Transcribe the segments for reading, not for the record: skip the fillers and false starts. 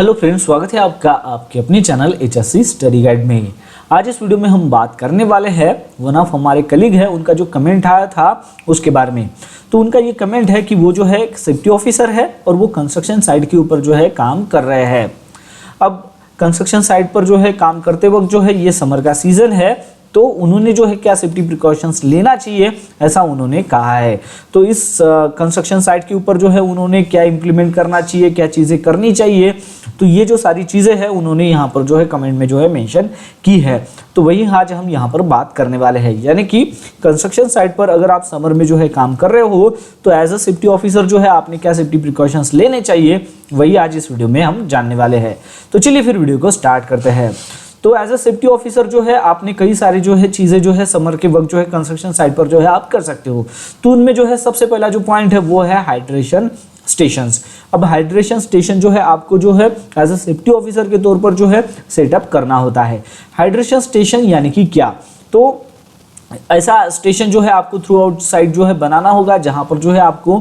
Hello friends, स्वागत है आपका आपके अपने चैनल HSC स्टडी गाइड में। आज इस वीडियो में हम बात करने वाले हैं वन ऑफ हमारे कलीग है, उनका जो कमेंट आया था उसके बारे में। तो उनका ये कमेंट है कि वो जो है एक सेफ्टी ऑफिसर है और वो कंस्ट्रक्शन साइट के ऊपर जो है काम कर रहे हैं। अब कंस्ट्रक्शन साइट पर जो है काम करते वक्त जो है ये समर का सीजन है, तो उन्होंने जो है क्या सेफ्टी प्रिकॉशंस लेना चाहिए ऐसा उन्होंने कहा है। तो इस कंस्ट्रक्शन साइट के ऊपर जो है उन्होंने क्या इम्प्लीमेंट करना चाहिए, क्या चीज़ें करनी चाहिए, तो ये जो सारी चीज़ें हैं उन्होंने यहाँ पर जो है कमेंट में जो है मेंशन की है। तो वही आज हम यहाँ पर बात करने वाले हैं, यानी कि कंस्ट्रक्शन साइट पर अगर आप समर में जो है काम कर रहे हो तो एज अ सेफ्टी ऑफिसर जो है आपने क्या सेफ्टी प्रिकॉशंस लेने चाहिए, वही आज इस वीडियो में हम जानने वाले हैं। तो चलिए फिर वीडियो को स्टार्ट करते हैं। तो एज अ सेफ्टी ऑफिसर जो है आपने कई सारी जो है चीज़ें जो है समर के वक्त जो है कंस्ट्रक्शन साइट पर जो है आप कर सकते हो। तो उनमें जो है सबसे पहला जो पॉइंट है वो है हाइड्रेशन स्टेशंस। अब हाइड्रेशन स्टेशन जो है आपको जो है एज अ सेफ्टी ऑफिसर के तौर पर जो है सेटअप करना होता है। हाइड्रेशन स्टेशन यानी कि क्या, तो ऐसा स्टेशन जो है आपको थ्रू आउट साइट जो है बनाना होगा जहां पर जो है आपको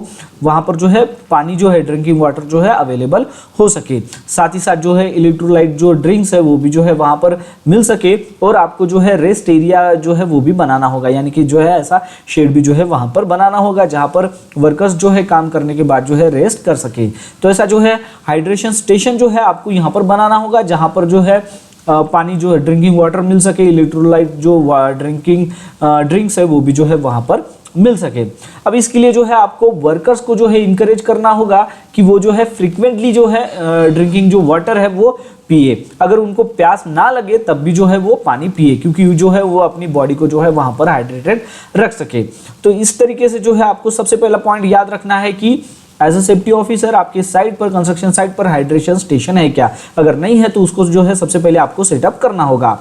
वहां पर जो है पानी जो है ड्रिंकिंग वाटर जो है अवेलेबल हो सके, साथ ही साथ जो है इलेक्ट्रोलाइट जो ड्रिंक्स है वो भी जो है वहां पर मिल सके, और आपको जो है रेस्ट एरिया जो है वो भी बनाना होगा, यानी कि जो है ऐसा शेड भी जो है वहां पर बनाना होगा जहां पर वर्कर्स जो है काम करने के बाद जो है रेस्ट कर सके। तो ऐसा जो है हाइड्रेशन स्टेशन जो है आपको यहाँ पर बनाना होगा जहां पर जो है पानी जो है ड्रिंकिंग वाटर मिल सके, इलेक्ट्रोलाइट जो ड्रिंकिंग ड्रिंक्स है वो भी जो है वहाँ पर मिल सके। अब इसके लिए जो है आपको वर्कर्स को जो है इनकरेज करना होगा कि वो जो है फ्रिक्वेंटली जो है ड्रिंकिंग जो वाटर है वो पिए। अगर उनको प्यास ना लगे तब भी जो है वो पानी पिए, क्योंकि जो है वो अपनी बॉडी को जो है वहाँ पर हाइड्रेटेड रख सके। तो इस तरीके से जो है आपको सबसे पहला पॉइंट याद रखना है कि एज अ सेफ्टी ऑफिसर आपके साइट पर कंस्ट्रक्शन साइट पर हाइड्रेशन स्टेशन है क्या, अगर नहीं है तो उसको जो है सबसे पहले आपको सेटअप करना होगा।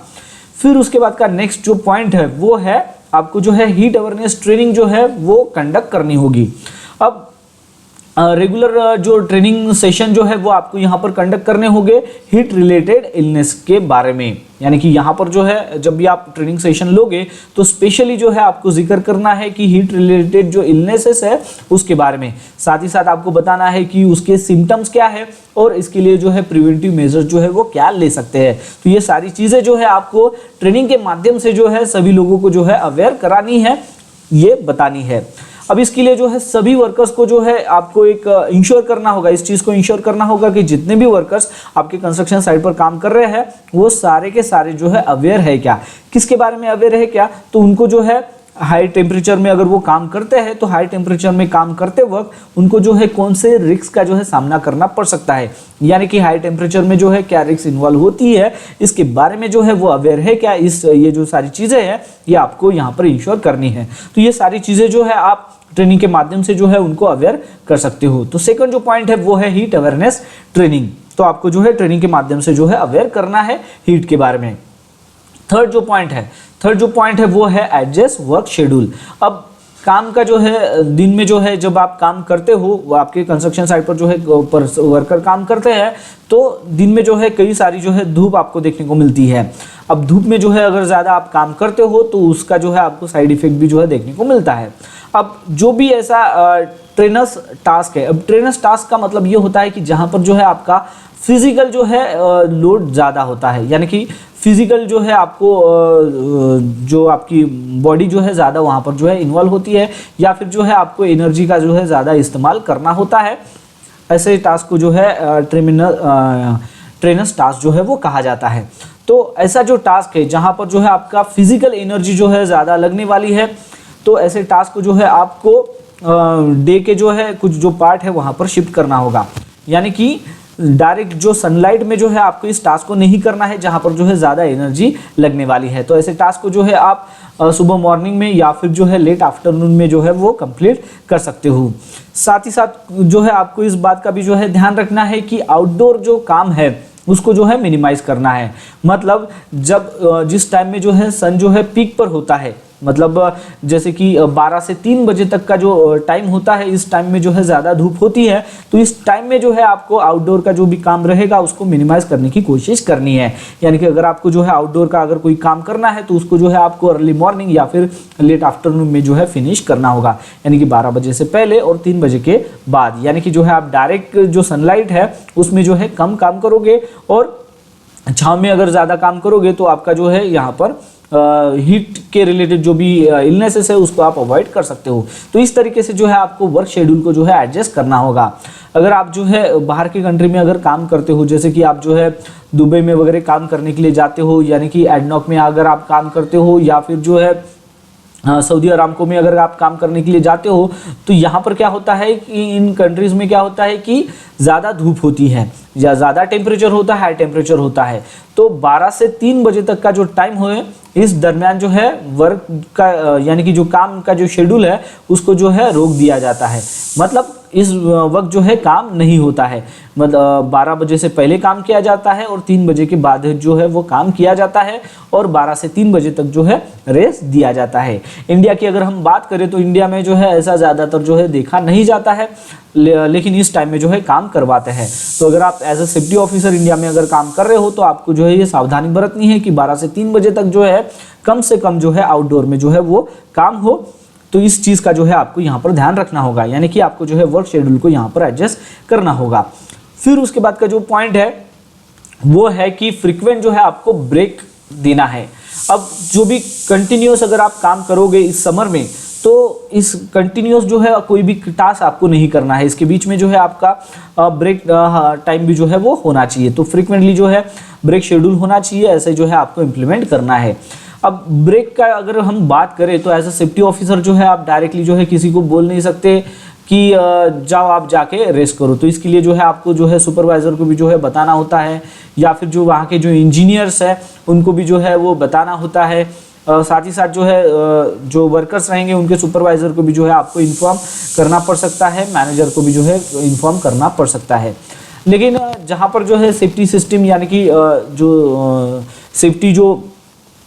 फिर उसके बाद का नेक्स्ट जो पॉइंट है वो है आपको जो है हीट अवेयरनेस ट्रेनिंग जो है वो कंडक्ट करनी होगी। अब रेगुलर जो ट्रेनिंग सेशन जो है वो आपको यहाँ पर कंडक्ट करने होंगे हीट रिलेटेड इलनेस के बारे में, यानी कि यहाँ पर जो है जब भी आप ट्रेनिंग सेशन लोगे तो स्पेशली जो है आपको जिक्र करना है कि हीट रिलेटेड जो इलनेसेस है उसके बारे में, साथ ही साथ आपको बताना है कि उसके सिम्टम्स क्या है और इसके लिए जो है प्रिवेंटिव मेजर्स जो है वो क्या ले सकते हैं। तो ये सारी चीज़ें जो है आपको ट्रेनिंग के माध्यम से जो है सभी लोगों को जो है अवेयर करानी है, ये बतानी है। अब इसके लिए जो है सभी वर्कर्स को जो है आपको एक इंश्योर करना होगा, इस चीज़ को इंश्योर करना होगा कि जितने भी वर्कर्स आपके कंस्ट्रक्शन साइट पर काम कर रहे हैं वो सारे के सारे जो है अवेयर है क्या, किसके बारे में अवेयर है क्या, तो उनको जो है हाई टेम्परेचर में अगर वो काम करते हैं तो हाई टेम्परेचर में काम करते वक्त उनको जो है कौन से रिस्क का जो है सामना करना पड़ सकता है, यानी कि हाई टेम्परेचर में जो है क्या रिस्क इन्वॉल्व होती है, इसके बारे में जो है वो अवेयर है क्या, ये जो सारी चीज़ें हैं ये आपको यहाँ पर इंश्योर करनी है। तो ये सारी चीज़ें जो है आप ट्रेनिंग के माध्यम से जो है उनको अवेयर कर सकते हो। तो सेकंड जो पॉइंट है वो है हीट अवेयरनेस ट्रेनिंग, तो आपको जो है ट्रेनिंग के माध्यम से जो है अवेयर करना है हीट के बारे में। थर्ड जो पॉइंट है वो है एडजस्ट वर्क शेड्यूल। अब काम का जो है दिन में जो है जब आप काम करते हो, वो आपके कंस्ट्रक्शन साइट पर जो है वर्कर काम करते हैं तो दिन में जो है कई सारी जो है धूप आपको देखने को मिलती है। अब धूप में जो है अगर ज़्यादा आप काम करते हो तो उसका जो है आपको साइड इफेक्ट भी जो है देखने को मिलता है। अब जो भी ऐसा ट्रेनर्स टास्क है, अब ट्रेनर्स टास्क का मतलब ये होता है कि जहाँ पर जो है आपका फिजिकल जो है लोड ज़्यादा होता है, यानी कि फिजिकल जो है आपको जो आपकी बॉडी जो है ज़्यादा वहाँ पर जो है इन्वॉल्व होती है, या फिर जो है आपको एनर्जी का जो है ज़्यादा इस्तेमाल करना होता है, ऐसे टास्क को जो है ट्रेनर्स टास्क जो है वो कहा जाता है। तो ऐसा जो टास्क है जहाँ पर जो है आपका फिजिकल एनर्जी जो है ज़्यादा लगने वाली है, तो ऐसे टास्क को जो है आपको डे के जो है कुछ जो पार्ट है वहाँ पर शिफ्ट करना होगा, यानी कि डायरेक्ट जो सनलाइट में जो है आपको इस टास्क को नहीं करना है जहाँ पर जो है ज़्यादा एनर्जी लगने वाली है। तो ऐसे टास्क को जो है आप सुबह मॉर्निंग में या फिर जो है लेट आफ्टरनून में जो है वो कंप्लीट कर सकते हो। साथ ही साथ जो है आपको इस बात का भी जो है ध्यान रखना है कि आउटडोर जो काम है उसको जो है मिनिमाइज करना है, मतलब जब जिस टाइम में जो है सन जो है पीक पर होता है मतलब जैसे कि 12 से 3 बजे तक का जो टाइम होता है, इस टाइम में जो है ज़्यादा धूप होती है, तो इस टाइम में जो है आपको आउटडोर का जो भी काम रहेगा उसको मिनिमाइज करने की कोशिश करनी है। यानी कि अगर आपको जो है आउटडोर का अगर कोई काम करना है तो उसको जो है आपको अर्ली मॉर्निंग या फिर लेट आफ्टरनून में जो है फिनिश करना होगा, यानी कि 12 बजे से पहले और 3 बजे के बाद। यानी कि जो है आप डायरेक्ट जो सनलाइट है उसमें जो है कम काम करोगे और छांव में अगर ज़्यादा काम करोगे तो आपका जो है यहाँ पर हीट के रिलेटेड जो भी इलनेसेस है उसको आप अवॉइड कर सकते हो। तो इस तरीके से जो है आपको वर्क शेड्यूल को जो है एडजस्ट करना होगा। अगर आप जो है बाहर की कंट्री में अगर काम करते हो, जैसे कि आप जो है दुबई में वगैरह काम करने के लिए जाते हो, यानी कि एडनॉक में अगर आप काम करते हो या फिर जो है सऊदी अरामको में अगर आप काम करने के लिए जाते हो, तो यहाँ पर क्या होता है कि इन कंट्रीज़ में क्या होता है कि ज़्यादा धूप होती है या ज़्यादा टेम्परेचर होता है, हाई टेम्परेचर होता है। तो 12 से 3 बजे तक का जो टाइम हो, इस दरमियान जो है वर्क का यानी कि जो काम का जो शेड्यूल है उसको जो है रोक दिया जाता है। मतलब इस वक्त जो है काम नहीं होता है, मतलब 12 बजे से पहले काम किया जाता है और 3 बजे के बाद जो है वो काम किया जाता है और 12 से 3 बजे तक जो है रेस्ट दिया जाता है। इंडिया की अगर हम बात करें तो इंडिया में जो है ऐसा ज़्यादातर जो है देखा नहीं जाता है, लेकिन इस टाइम में जो है काम करवाते हैं। तो अगर आप as a safety officer India में अगर काम कर रहे हो तो आपको जो है ये सावधानी बरतनी है कि 12 से 3 बजे तक जो है कम से कम जो है आउटडोर में जो है वो काम हो। तो इस चीज़ का जो है आपको यहाँ पर ध्यान रखना होगा, यानी कि आपको जो है वर्क शेड्यूल को यहाँ पर एडजस्ट करना होगा। फिर उसके बाद का जो पॉइंट है वो है कि फ्रीक्वेंट जो है आपको ब्रेक देना है। अब जो भी कंटिन्यूस अगर आप काम करोगे इस समर में, तो इस कंटिन्यूस जो है कोई भी टास्क आपको नहीं करना है, इसके बीच में जो है आपका ब्रेक टाइम भी जो है वो होना चाहिए। तो फ्रीक्वेंटली जो है ब्रेक शेड्यूल होना चाहिए, ऐसे जो है आपको इम्प्लीमेंट करना है। अब ब्रेक का अगर हम बात करें तो एज ए सेफ्टी ऑफिसर जो है आप डायरेक्टली जो है किसी को बोल नहीं सकते कि जाओ आप जाके रेस्ट करो। तो इसके लिए जो है आपको जो है सुपरवाइज़र को भी जो है बताना होता है, या फिर जो वहाँ के जो इंजीनियर्स हैं उनको भी जो है वो बताना होता है। साथ ही साथ जो है जो वर्कर्स रहेंगे उनके सुपरवाइज़र को भी जो है आपको इन्फॉर्म करना पड़ सकता है, मैनेजर को भी जो है इन्फॉर्म करना पड़ सकता है। लेकिन जहाँ पर जो है सेफ्टी सिस्टम यानी कि जो सेफ्टी जो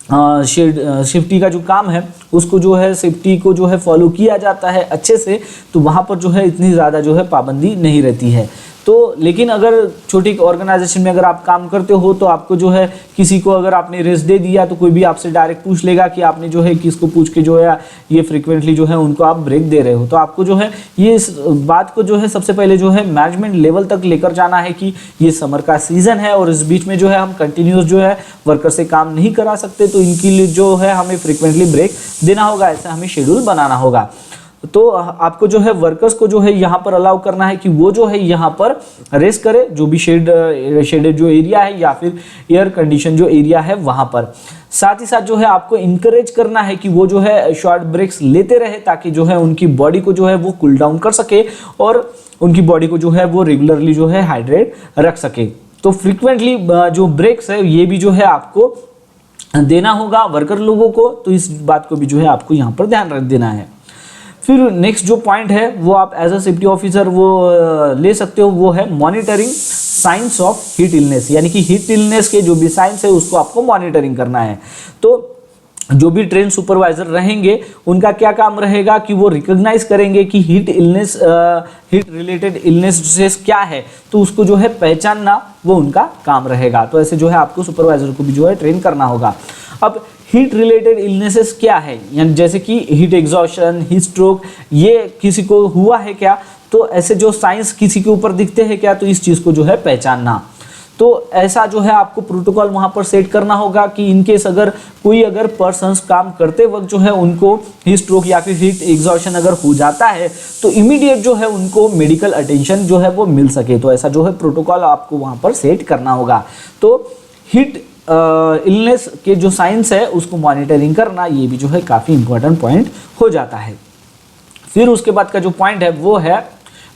सेफ्टी का जो काम है उसको जो है सेफ्टी को जो है फॉलो किया जाता है अच्छे से, तो वहाँ पर जो है इतनी ज़्यादा जो है पाबंदी नहीं रहती है। तो लेकिन अगर छोटी ऑर्गेनाइजेशन में अगर आप काम करते हो तो आपको जो है किसी को अगर आपने रेस्ट दे दिया तो कोई भी आपसे डायरेक्ट पूछ लेगा कि आपने जो है किसको पूछ के जो है ये फ्रीक्वेंटली जो है उनको आप ब्रेक दे रहे हो। तो आपको जो है ये इस बात को जो है सबसे पहले जो है मैनेजमेंट लेवल तक लेकर जाना है कि ये समर का सीज़न है और इस बीच में जो है हम कंटिन्यूस जो है वर्कर से काम नहीं करा सकते, तो इनके लिए जो है हमें फ्रीक्वेंटली ब्रेक देना होगा, ऐसा हमें शेड्यूल बनाना होगा। तो आपको जो है वर्कर्स को जो है यहाँ पर अलाउ करना है कि वो जो है यहाँ पर रेस्ट करे, जो भी शेडेड जो एरिया है या फिर एयर कंडीशन जो एरिया है वहाँ पर। साथ ही साथ जो है आपको इनकरेज करना है कि वो जो है शॉर्ट ब्रेक्स लेते रहे, ताकि जो है उनकी बॉडी को जो है वो कूल डाउन कर सके और उनकी बॉडी को जो है वो रेगुलरली जो है हाइड्रेट रख सके। तो फ्रीक्वेंटली जो ब्रेक्स है ये भी जो है आपको देना होगा वर्कर लोगों को, तो इस बात को भी जो है आपको यहाँ पर ध्यान रख देना है। फिर नेक्स्ट जो पॉइंट है वो आप एज अ सेफ्टी ऑफिसर वो ले सकते हो, वो है monitoring science of heat illness, यानी कि हीट इलनेस के जो भी साइंस है उसको आपको मॉनिटरिंग करना है। तो जो भी ट्रेन सुपरवाइजर रहेंगे उनका क्या काम रहेगा कि वो रिकॉग्नाइज करेंगे कि heat illness heat related illnesses क्या है, तो उसको जो है पहचानना वो उनका काम रहेगा। तो ऐसे जो है आपको सुपरवाइजर को भी जो है ट्रेन करना होगा। अब हीट रिलेटेड इलनेसेस क्या है, यानी जैसे कि हीट एग्जॉशन, हीट स्ट्रोक, ये किसी को हुआ है क्या, तो ऐसे जो साइंस किसी के ऊपर दिखते हैं क्या, तो इस चीज़ को जो है पहचानना। तो ऐसा जो है आपको प्रोटोकॉल वहाँ पर सेट करना होगा कि इनकेस अगर कोई पर्सन्स काम करते वक्त जो है उनको हीट स्ट्रोक या फिर हीट एग्जॉशन अगर हो जाता है तो इमीडिएट जो है उनको मेडिकल अटेंशन जो है वो मिल सके। तो ऐसा जो है प्रोटोकॉल आपको वहाँ पर सेट करना होगा। तो हीट इलनेस के जो साइंस है उसको मॉनिटरिंग करना, ये भी जो है काफ़ी इंपॉर्टेंट पॉइंट हो जाता है। फिर उसके बाद का जो पॉइंट है वो है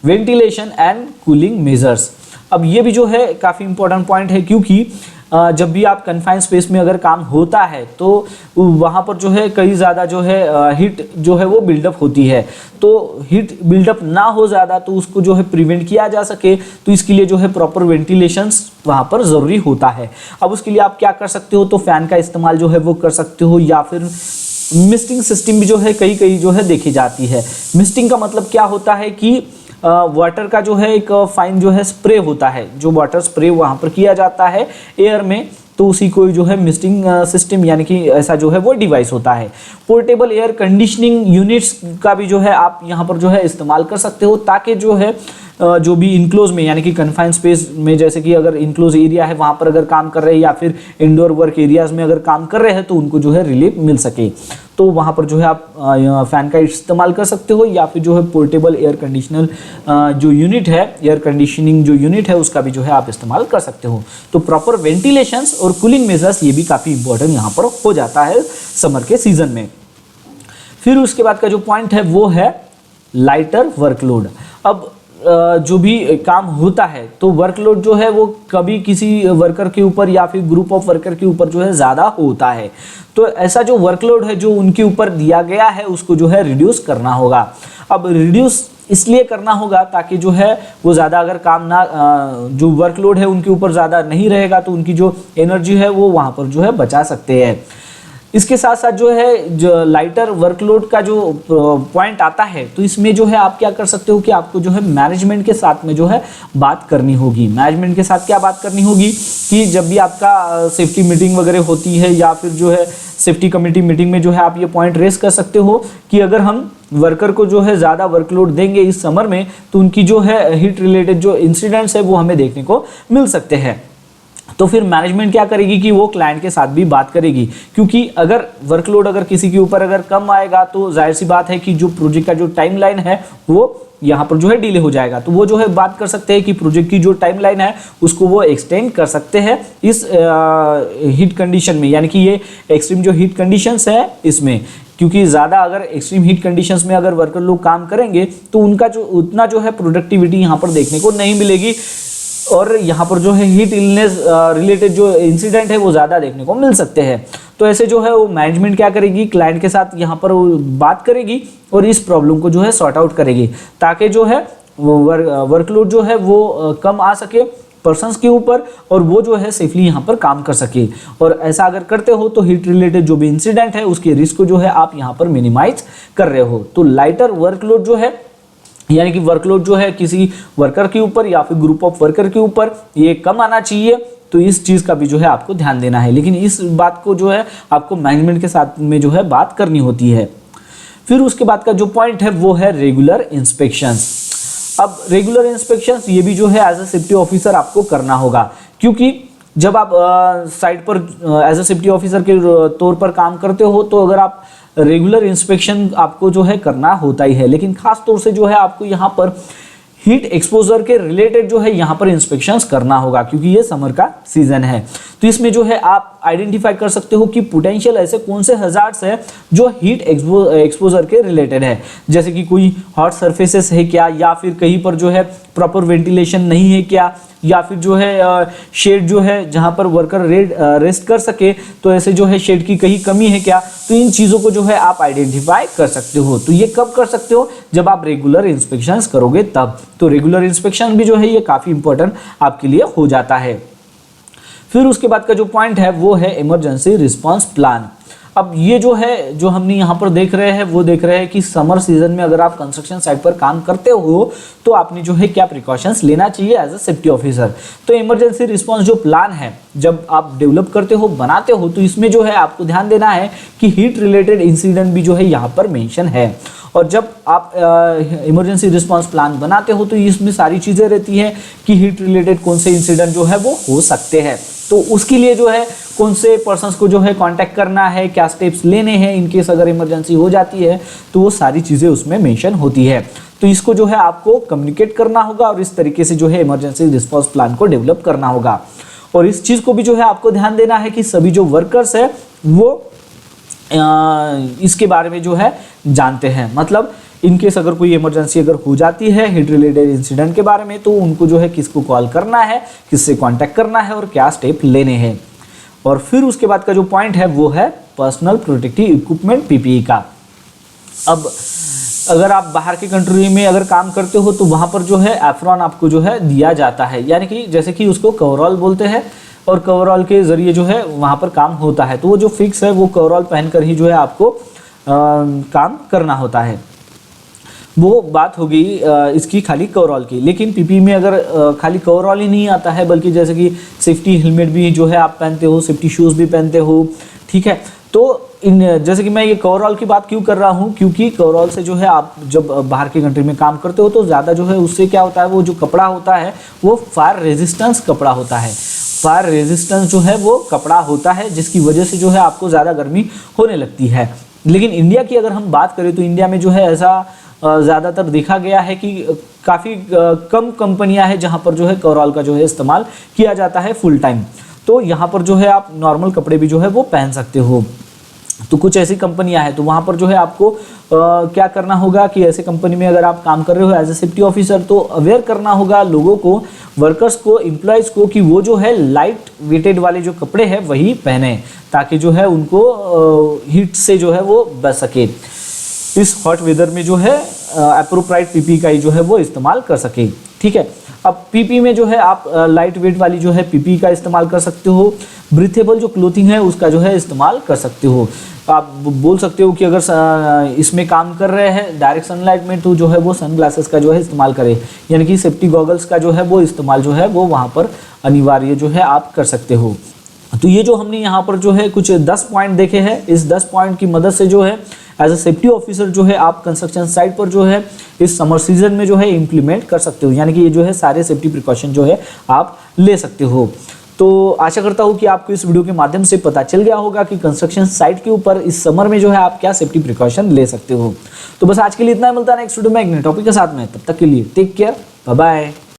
वेंटिलेशन एंड कूलिंग मेजर्स। अब ये भी जो है काफ़ी इंपॉर्टेंट पॉइंट है, क्योंकि जब भी आप कन्फाइंड स्पेस में अगर काम होता है तो वहाँ पर जो है कई ज़्यादा जो है हीट जो है वो बिल्डअप होती है। तो हीट बिल्डअप ना हो ज़्यादा, तो उसको जो है प्रिवेंट किया जा सके, तो इसके लिए जो है प्रॉपर वेंटिलेशंस वहाँ पर ज़रूरी होता है। अब उसके लिए आप क्या कर सकते हो, तो फ़ैन का इस्तेमाल जो है वो कर सकते हो, या फिर मिस्टिंग सिस्टम भी जो है कई कई जो है देखी जाती है। मिस्टिंग का मतलब क्या होता है कि वाटर का जो है एक फाइन जो है स्प्रे होता है, जो वाटर स्प्रे वहाँ पर किया जाता है एयर में, तो उसी को जो है मिस्टिंग सिस्टम यानी कि ऐसा जो है वो डिवाइस होता है। पोर्टेबल एयर कंडीशनिंग यूनिट्स का भी जो है आप यहाँ पर जो है इस्तेमाल कर सकते हो, ताकि जो है जो भी इनक्लोज में यानी कि कन्फाइंड स्पेस में, जैसे कि अगर इनक्लोज एरिया है वहाँ पर अगर काम कर रहे हैं या फिर इंडोर वर्क एरियाज में अगर काम कर रहे हैं तो उनको जो है रिलीफ मिल सके, तो वहाँ पर जो है आप फैन का इस्तेमाल कर सकते हो, या फिर जो है पोर्टेबल एयर कंडीशनर जो यूनिट है, एयर कंडीशनिंग जो यूनिट है उसका भी जो है आप इस्तेमाल कर सकते हो। तो प्रॉपर वेंटिलेशंस और कूलिंग मेजर्स ये भी काफ़ी इंपॉर्टेंट यहाँ पर हो जाता है समर के सीजन में। फिर उसके बाद का जो पॉइंट है वो है लाइटर वर्कलोड। अब जो भी काम होता है तो वर्कलोड जो है वो कभी किसी वर्कर के ऊपर या फिर ग्रुप ऑफ वर्कर के ऊपर जो है ज़्यादा होता है, तो ऐसा जो वर्कलोड है जो उनके ऊपर दिया गया है उसको जो है रिड्यूस करना होगा। अब रिड्यूस इसलिए करना होगा ताकि जो है वो ज़्यादा अगर काम ना जो वर्कलोड है उनके ऊपर ज़्यादा नहीं रहेगा तो उनकी जो एनर्जी है वो वहाँ पर जो है बचा सकते हैं। इसके साथ साथ जो है जो लाइटर वर्कलोड का जो पॉइंट आता है तो इसमें जो है आप क्या कर सकते हो कि आपको जो है मैनेजमेंट के साथ में जो है बात करनी होगी। मैनेजमेंट के साथ क्या बात करनी होगी कि जब भी आपका सेफ्टी मीटिंग वगैरह होती है या फिर जो है सेफ्टी कमेटी मीटिंग में जो है आप ये पॉइंट रेस कर सकते हो कि अगर हम वर्कर को जो है ज़्यादा वर्कलोड देंगे इस समर में तो उनकी जो है हीट रिलेटेड जो इंसिडेंट्स है वो हमें देखने को मिल सकते हैं। तो फिर मैनेजमेंट क्या करेगी कि वो क्लाइंट के साथ भी बात करेगी, क्योंकि अगर वर्कलोड अगर किसी के ऊपर अगर कम आएगा तो जाहिर सी बात है कि जो प्रोजेक्ट का जो टाइमलाइन है वो यहाँ पर जो है डिले हो जाएगा। तो वो जो है बात कर सकते हैं कि प्रोजेक्ट की जो टाइमलाइन है उसको वो एक्सटेंड कर सकते हैं इस हीट कंडीशन में, यानी कि ये एक्सट्रीम जो हीट कंडीशंस है इसमें, क्योंकि ज़्यादा अगर एक्सट्रीम हीट कंडीशंस में अगर वर्कर लोग काम करेंगे तो उनका जो उतना जो है प्रोडक्टिविटी यहाँ पर देखने को नहीं मिलेगी और यहाँ पर जो है हीट इलनेस रिलेटेड जो इंसिडेंट है वो ज़्यादा देखने को मिल सकते हैं। तो ऐसे जो है वो मैनेजमेंट क्या करेगी, क्लाइंट के साथ यहाँ पर वो बात करेगी और इस प्रॉब्लम को जो है सॉर्ट आउट करेगी, ताकि जो है वो वर्कलोड जो है वो कम आ सके पर्सन्स के ऊपर और वो जो है सेफली यहाँ पर काम कर सके। और ऐसा अगर करते हो तो हीट रिलेटेड जो भी इंसिडेंट है उसके रिस्क को जो है आप यहाँ पर मिनिमाइज कर रहे हो। तो लाइटर वर्कलोड जो है यानी कि वर्कलोड जो है किसी वर्कर के ऊपर या फिर ग्रुप ऑफ वर्कर के ऊपर ये कम आना चाहिए, तो इस चीज़ का भी जो है आपको ध्यान देना है। लेकिन इस बात को जो है आपको मैनेजमेंट के साथ में जो है बात करनी होती है। फिर उसके बाद का जो पॉइंट है वो है रेगुलर इंस्पेक्शंस। अब रेगुलर इंस्पेक्शंस ये भी जो है एज अ सेफ्टी ऑफिसर आपको करना होगा, क्योंकि जब आप साइट पर एज अ सेफ्टी ऑफिसर के तौर पर काम करते हो तो अगर आप रेगुलर इंस्पेक्शन आपको जो है करना होता ही है, लेकिन खास तौर से जो है आपको यहाँ पर हीट एक्सपोजर के रिलेटेड जो है यहाँ पर इंस्पेक्शंस करना होगा, क्योंकि ये समर का सीजन है। तो इसमें जो है आप आइडेंटिफाई कर सकते हो कि पोटेंशियल ऐसे कौन से हजार्ड्स है जो हीट एक्सपोजर के रिलेटेड है, जैसे कि कोई हॉट सरफेसेस है क्या, या फिर कहीं पर जो है प्रॉपर वेंटिलेशन नहीं है क्या, या फिर जो है शेड जो है जहाँ पर वर्कर रेस्ट कर सके तो ऐसे जो है शेड की कहीं कमी है क्या। तो इन चीज़ों को जो है आप आइडेंटिफाई कर सकते हो। तो ये कब कर सकते हो, जब आप रेगुलर इंस्पेक्शंस करोगे तब। तो रेगुलर इंस्पेक्शन भी जो है ये काफ़ी इंपॉर्टेंट आपके लिए हो जाता है। फिर उसके बाद का जो पॉइंट है वो है इमरजेंसी रिस्पॉन्स प्लान। अब ये जो है जो हमने यहाँ पर देख रहे हैं वो देख रहे हैं कि समर सीजन में अगर आप कंस्ट्रक्शन साइट पर काम करते हो तो आपने जो है क्या प्रिकॉशंस लेना चाहिए एज अ सेफ्टी ऑफिसर। तो इमरजेंसी रिस्पांस जो प्लान है जब आप डेवलप करते हो बनाते हो तो इसमें जो है आपको ध्यान देना है कि हीट रिलेटेड इंसिडेंट भी जो है यहाँ पर मेंशन है। और जब आप इमरजेंसी रिस्पांस प्लान बनाते हो तो इसमें सारी चीज़ें रहती हैं कि हीट रिलेटेड कौन से इंसिडेंट जो है वो हो सकते हैं, तो उसके लिए जो है कौन से पर्सन्स को जो है कांटेक्ट करना है, क्या स्टेप्स लेने हैं इन केस अगर इमरजेंसी हो जाती है, तो वो सारी चीज़ें उसमें मेंशन होती है। तो इसको जो है आपको कम्युनिकेट करना होगा और इस तरीके से जो है इमरजेंसी रिस्पांस प्लान को डेवलप करना होगा। और इस चीज़ को भी जो है आपको ध्यान देना है कि सभी जो वर्कर्स है वो इसके बारे में जो है जानते हैं, मतलब इनकेस अगर कोई इमरजेंसी अगर हो जाती है हीट रिलेटेड इंसिडेंट के बारे में तो उनको जो है किसको कॉल करना है, किससे कांटेक्ट करना है और क्या स्टेप लेने हैं। और फिर उसके बाद का जो पॉइंट है वो है पर्सनल प्रोटेक्टिव इक्विपमेंट पीपीई का। अब अगर आप बाहर की कंट्री में अगर काम करते हो तो वहाँ पर जो है एफ्रॉन आपको जो है दिया जाता है, यानी कि जैसे कि उसको कवरऑल बोलते हैं और कवरऑल के ज़रिए जो है वहाँ पर काम होता है। तो वो जो फिक्स है वो कवरऑल पहनकर ही जो है आपको काम करना होता है। वो बात हो गई इसकी खाली कवरऑल की। लेकिन पीपी में अगर खाली कवरऑल ही नहीं आता है, बल्कि जैसे कि सेफ्टी हेलमेट भी जो है आप पहनते हो, सेफ्टी शूज़ भी पहनते हो, ठीक है। तो इन जैसे कि मैं ये कवरऑल की बात क्यों कर रहा हूँ, क्योंकि कवरऑल से जो है आप जब बाहर की कंट्री में काम करते हो तो ज़्यादा जो है उससे क्या होता है, वो जो कपड़ा होता है वो फायर रेजिस्टेंस कपड़ा होता है। फायर रेजिस्टेंस जो है वो कपड़ा होता है, जिसकी वजह से जो है आपको ज़्यादा गर्मी होने लगती है। लेकिन इंडिया की अगर हम बात करें तो इंडिया में जो है ऐसा ज़्यादातर देखा गया है कि काफ़ी कम कंपनियां हैं जहां पर जो है कवरऑल का जो है इस्तेमाल किया जाता है फुल टाइम। तो यहाँ पर जो है आप नॉर्मल कपड़े भी जो है वो पहन सकते हो। तो कुछ ऐसी कंपनियां हैं तो वहाँ पर जो है आपको क्या करना होगा कि ऐसे कंपनी में अगर आप काम कर रहे हो एज ए सेफ्टी ऑफिसर, तो अवेयर करना होगा लोगों को, वर्कर्स को, एम्प्लॉयज़ को कि वो जो है लाइट वेटेड वाले जो कपड़े हैं वही पहने, ताकि जो है उनको हीट से जो है वो बच सके। इस हॉट वेदर में जो है अप्रोप्राइट पीपी का ही जो है वो इस्तेमाल कर सके, ठीक है। अब पीपी में जो है आप लाइट वेट वाली जो है पीपी का इस्तेमाल कर सकते हो। ब्रीथेबल जो क्लोथिंग है उसका जो है इस्तेमाल कर सकते हो। आप बोल सकते हो कि अगर इसमें काम कर रहे हैं डायरेक्ट सनलाइट में, तो जो है वो सन ग्लासेस का जो है इस्तेमाल करें, यानी कि सेफ्टी गॉगल्स का जो है वो इस्तेमाल जो है वो वहाँ पर अनिवार्य जो है आप कर सकते हो। तो ये जो हमने यहाँ पर जो है कुछ 10 पॉइंट देखे हैं, इस 10 पॉइंट की मदद से जो है एज अ सेफ्टी ऑफिसर जो है आप कंस्ट्रक्शन साइट पर जो है इस समर सीजन में जो है इम्प्लीमेंट कर सकते हो, यानी कि ये जो है सारे सेफ्टी प्रिकॉशन जो है आप ले सकते हो। तो आशा करता हूँ कि आपको इस वीडियो के माध्यम से पता चल गया होगा कि कंस्ट्रक्शन साइट के ऊपर इस समर में जो है आप क्या सेफ्टी प्रिकॉशन ले सकते हो। तो बस आज के लिए इतना, मिलता है नेक्स्ट वीडियो में एक नए टॉपिक के साथ में। तब तक के लिए टेक केयर, बाय बाय।